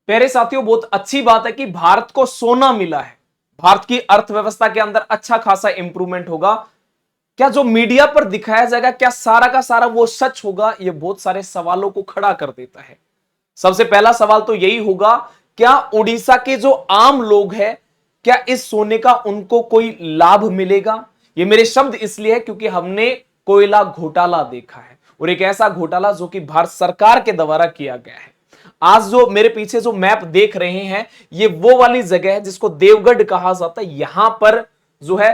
प्यारे साथियों, बहुत अच्छी बात है कि भारत को सोना मिला है। भारत की अर्थव्यवस्था के अंदर अच्छा खासा इंप्रूवमेंट होगा। क्या जो मीडिया पर दिखाया जाएगा, क्या सारा का सारा वो सच होगा? ये बहुत सारे सवालों को खड़ा कर देता है। सबसे पहला सवाल तो यही होगा, क्या उड़ीसा के जो आम लोग हैं, क्या इस सोने का उनको कोई लाभ मिलेगा? ये मेरे शब्द इसलिए है क्योंकि हमने कोयला घोटाला देखा है, और एक ऐसा घोटाला जो कि भारत सरकार के द्वारा किया गया है। आज जो मेरे पीछे जो मैप देख रहे हैं, ये वो वाली जगह है जिसको देवगढ़ कहा जाता है। यहां पर जो है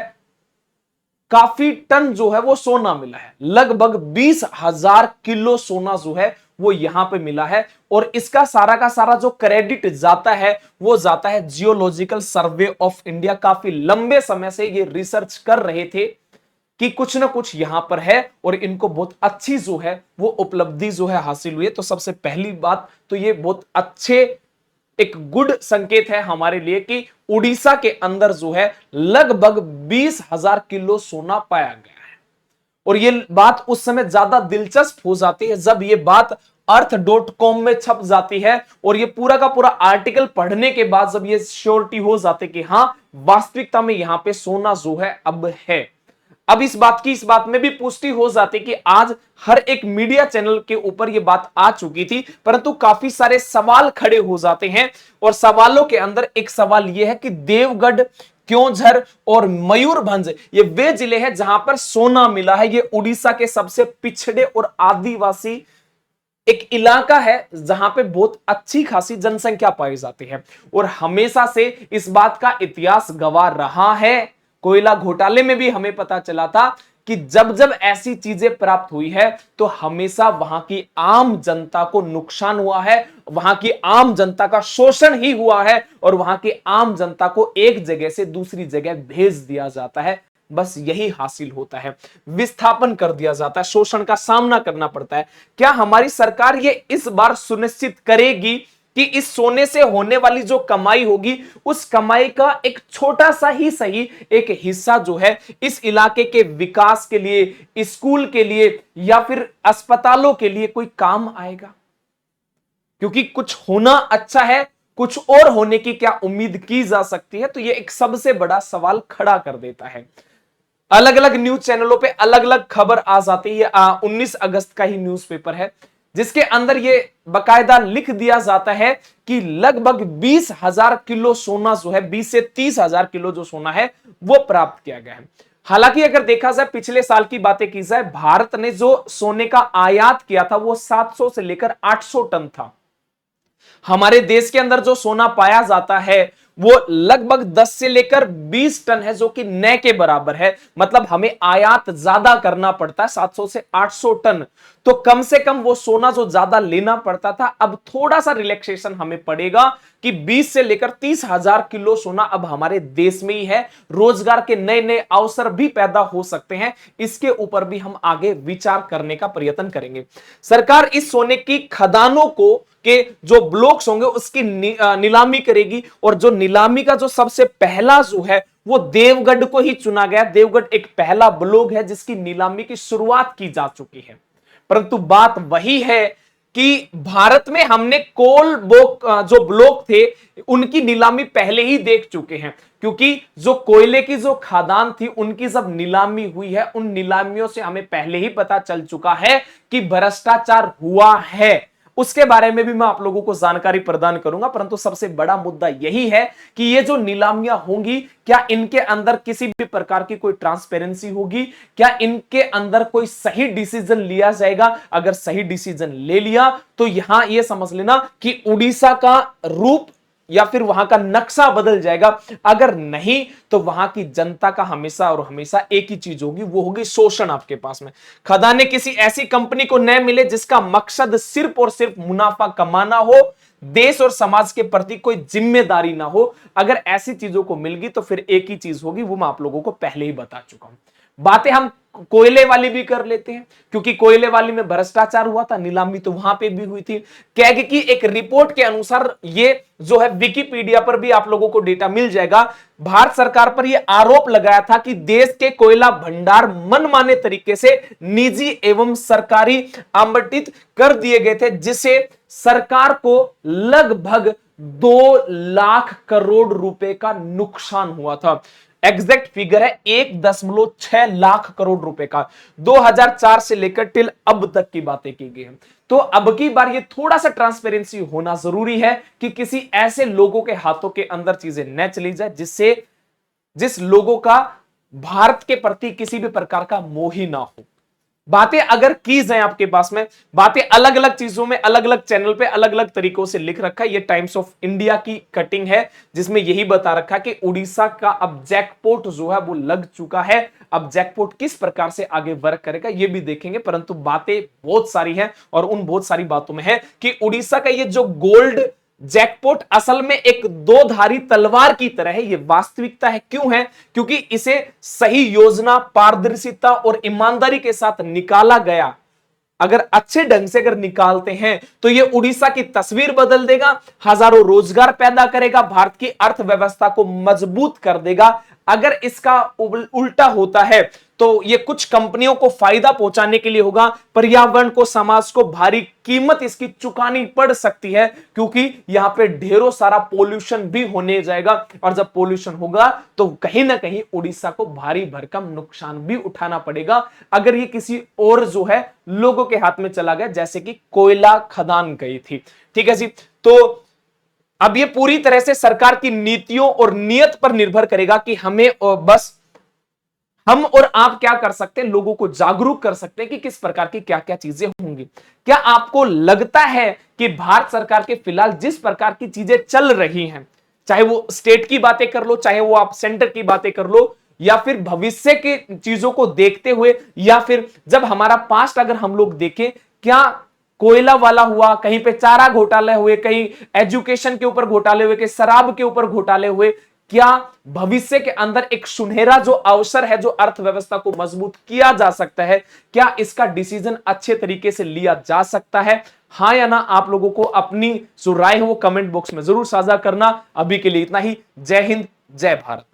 काफी टन जो है वो सोना मिला है। लगभग 20,000 किलो सोना जो है वो यहां पे मिला है, और इसका सारा का सारा जो क्रेडिट जाता है वो जाता है जियोलॉजिकल सर्वे ऑफ इंडिया। काफी लंबे समय से ये रिसर्च कर रहे थे कि कुछ ना कुछ यहां पर है, और इनको बहुत अच्छी जो है वो उपलब्धि जो है हासिल हुई है। तो सबसे पहली बात तो ये बहुत अच्छे एक गुड संकेत है हमारे लिए कि उड़ीसा के अंदर जो है लगभग 20,000 किलो सोना पाया गया है। और ये बात उस समय ज्यादा दिलचस्प हो जाती है जब ये बात अर्थ.com में छप जाती है, और ये पूरा का पूरा आर्टिकल पढ़ने के बाद जब ये श्योरिटी हो जाती है कि हां, वास्तविकता में यहां पे सोना जो है अब है। अब इस बात में भी पुष्टि हो जाती कि आज हर एक मीडिया चैनल के ऊपर यह बात आ चुकी थी, परंतु काफी सारे सवाल खड़े हो जाते हैं। और सवालों के अंदर एक सवाल यह है कि देवगढ़, क्योंझर और मयूरभंज ये वे जिले हैं जहां पर सोना मिला है। ये उड़ीसा के सबसे पिछड़े और आदिवासी एक इलाका है जहां पे बहुत अच्छी खासी जनसंख्या पाई जाती है, और हमेशा से इस बात का इतिहास गवाह रहा है। कोयला घोटाले में भी हमें पता चला था कि जब जब ऐसी चीजें प्राप्त हुई है तो हमेशा वहां की आम जनता को नुकसान हुआ है, वहां की आम जनता का शोषण ही हुआ है, और वहां की आम जनता को एक जगह से दूसरी जगह भेज दिया जाता है। बस यही हासिल होता है, विस्थापन कर दिया जाता है, शोषण का सामना करना पड़ता है। क्या हमारी सरकार ये इस बार सुनिश्चित करेगी कि इस सोने से होने वाली जो कमाई होगी, उस कमाई का एक छोटा सा ही सही एक हिस्सा जो है इस इलाके के विकास के लिए, स्कूल के लिए या फिर अस्पतालों के लिए कोई काम आएगा? क्योंकि कुछ होना अच्छा है, कुछ और होने की क्या उम्मीद की जा सकती है? तो यह एक सबसे बड़ा सवाल खड़ा कर देता है। अलग अलग न्यूज चैनलों पे अलग अलग खबर आ जाती है। 19 अगस्त का ही न्यूज़पेपर है जिसके अंदर यह बकायदा लिख दिया जाता है कि लगभग 20,000 किलो सोना जो है, 20 से 30,000 किलो जो सोना है वो प्राप्त किया गया है। हालांकि अगर देखा जाए, पिछले साल की बातें की जाए, भारत ने जो सोने का आयात किया था वो 700 से लेकर 800 टन था। हमारे देश के अंदर जो सोना पाया जाता है वो लगभग 10 से लेकर 20 टन है, जो कि न के बराबर है। मतलब हमें आयात ज्यादा करना पड़ता है, 700 से 800 टन। तो कम से कम वो सोना जो ज्यादा लेना पड़ता था, अब थोड़ा सा रिलैक्सेशन हमें पड़ेगा कि 20 से लेकर 30,000 किलो सोना अब हमारे देश में ही है। रोजगार के नए नए अवसर भी पैदा हो सकते हैं, इसके ऊपर भी हम आगे विचार करने का प्रयत्न करेंगे। सरकार इस सोने की खदानों को के जो ब्लॉक्स होंगे उसकी नीलामी करेगी, और जो नीलामी का जो सबसे पहला जो है वो देवगढ़ को ही चुना गया। देवगढ़ एक पहला ब्लॉक है जिसकी नीलामी की शुरुआत की जा चुकी है। परंतु बात वही है कि भारत में हमने कोल जो ब्लॉक थे उनकी नीलामी पहले ही देख चुके हैं, क्योंकि जो कोयले की जो खदान थी उनकी जब नीलामी हुई है, उन नीलामियों से हमें पहले ही पता चल चुका है कि भ्रष्टाचार हुआ है। उसके बारे में भी मैं आप लोगों को जानकारी प्रदान करूंगा, परंतु सबसे बड़ा मुद्दा यही है कि ये जो नीलामियां होंगी, क्या इनके अंदर किसी भी प्रकार की कोई ट्रांसपेरेंसी होगी? क्या इनके अंदर कोई सही डिसीजन लिया जाएगा? अगर सही डिसीजन ले लिया तो यहां यह समझ लेना कि उड़ीसा का रूप या फिर वहां का नक्शा बदल जाएगा। अगर नहीं तो वहां की जनता का हमेशा और हमेशा एक ही चीज होगी, वो होगी शोषण। आपके पास में खदानें किसी ऐसी कंपनी को न मिले जिसका मकसद सिर्फ और सिर्फ मुनाफा कमाना हो, देश और समाज के प्रति कोई जिम्मेदारी ना हो। अगर ऐसी चीजों को मिल गई तो फिर एक ही चीज होगी, वो मैं आप लोगों को पहले ही बता चुका हूं। बातें हम कोयले वाली भी कर लेते हैं, क्योंकि कोयले वाली में भ्रष्टाचार हुआ था, नीलामी तो वहां पे भी हुई थी। कैग की एक रिपोर्ट के अनुसार, ये जो है विकिपीडिया पर भी आप लोगों को डेटा मिल जाएगा, भारत सरकार पर यह आरोप लगाया था कि देश के कोयला भंडार मनमाने तरीके से निजी एवं सरकारी आवंटित कर दिए गए थे, जिसे सरकार को लगभग 2 लाख करोड़ रुपए का नुकसान हुआ था। एग्जैक्ट फिगर है 1.6 लाख करोड़ रुपए का। 2004 से लेकर टिल अब तक की बातें की गई हैं। तो अब की बार ये थोड़ा सा ट्रांसपेरेंसी होना जरूरी है कि किसी ऐसे लोगों के हाथों के अंदर चीजें न चली जाए जिस लोगों का भारत के प्रति किसी भी प्रकार का मोह ही ना हो। बातें अगर कीज हैं आपके पास में, बातें अलग अलग चीजों में अलग अलग चैनल पे अलग अलग तरीकों से लिख रखा है। ये टाइम्स ऑफ इंडिया की कटिंग है जिसमें यही बता रखा है कि उड़ीसा का अब जैकपॉट जो है वो लग चुका है। अब जैकपॉट किस प्रकार से आगे वर्क करेगा ये भी देखेंगे, परंतु बातें बहुत सारी हैं और उन बहुत सारी बातों में है कि उड़ीसा का ये जो गोल्ड जैकपॉट असल में एक दो धारी तलवार की तरह है। यह वास्तविकता है। क्यों है? क्योंकि इसे सही योजना, पारदर्शिता और ईमानदारी के साथ निकाला गया। अगर अच्छे ढंग से अगर निकालते हैं तो यह उड़ीसा की तस्वीर बदल देगा, हजारों रोजगार पैदा करेगा, भारत की अर्थव्यवस्था को मजबूत कर देगा। अगर इसका उल्टा होता है तो यह कुछ कंपनियों को फायदा पहुंचाने के लिए होगा, पर्यावरण को, समाज को भारी कीमत इसकी चुकानी पड़ सकती है, क्योंकि यहां पे ढेरों सारा पोल्यूशन भी होने जाएगा। और जब पोल्यूशन होगा तो कहीं ना कहीं उड़ीसा को भारी भरकम नुकसान भी उठाना पड़ेगा अगर ये किसी और जो है लोगों के हाथ में चला गया, जैसे कि कोयला खदान गई थी। ठीक है जी। तो अब ये पूरी तरह से सरकार की नीतियों और नियत पर निर्भर करेगा कि हमें बस हम और आप क्या कर सकते हैं, लोगों को जागरूक कर सकते हैं कि किस प्रकार की क्या क्या चीजें होंगी। क्या आपको लगता है कि भारत सरकार के फिलहाल जिस प्रकार की चीजें चल रही हैं, चाहे वो स्टेट की बातें कर लो, चाहे वो आप सेंटर की बातें कर लो, या फिर भविष्य के चीजों को देखते हुए, या फिर जब हमारा पास्ट अगर हम लोग देखें, क्या कोयला वाला हुआ, कहीं पे चारा घोटाले हुए, कहीं एजुकेशन के ऊपर घोटाले हुए, कहीं शराब के ऊपर घोटाले हुए, क्या भविष्य के अंदर एक सुनहरा जो अवसर है जो अर्थव्यवस्था को मजबूत किया जा सकता है, क्या इसका डिसीजन अच्छे तरीके से लिया जा सकता है? हां या ना? आप लोगों को अपनी जो राय है वो कमेंट बॉक्स में जरूर साझा करना। अभी के लिए इतना ही। जय हिंद, जय भारत।